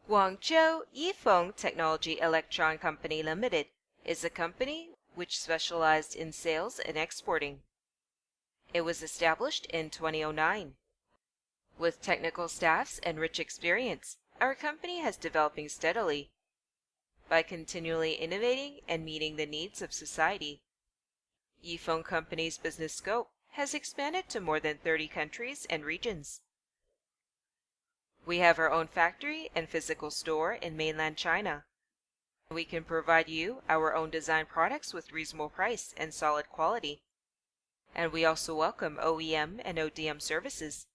Guangzhou Yifeng Technology Electron Company Limited is a company which specialized in sales and exporting. It was established in 2009. With technical staffs and rich experience, our company has developing steadily by continually innovating and meeting the needs of society. Yifeng Company's business scope has expanded to more than 30 countries and regions. We have our own factory and physical store in mainland China. We can provide you our own design products with reasonable price and solid quality. And we also welcome OEM and ODM services.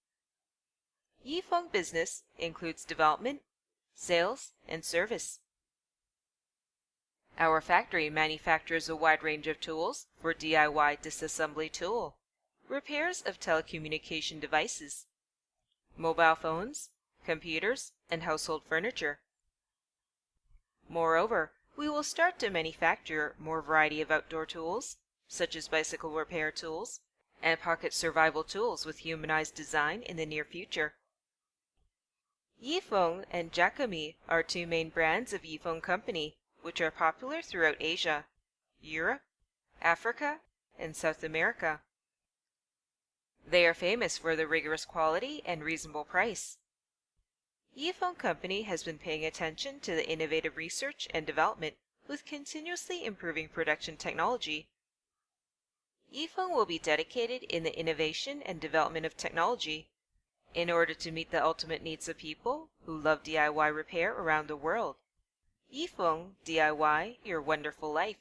Yifeng business includes development, sales, and service. Our factory manufactures a wide range of tools for DIY disassembly tool, repairs of telecommunication devices, mobile phones, computers, and household furniture. Moreover, we will start to manufacture more variety of outdoor tools, such as bicycle repair tools and pocket survival tools with humanized design in the near future. Yifeng and JAKEMY are two main brands of Yifeng Company, which are popular throughout Asia, Europe, Africa, and South America. They are famous for their rigorous quality and reasonable price. Yifeng Company has been paying attention to the innovative research and development with continuously improving production technology. Yifeng will be dedicated in the innovation and development of technology in order to meet the ultimate needs of people who love DIY repair around the world. Yifeng DIY Your Wonderful Life.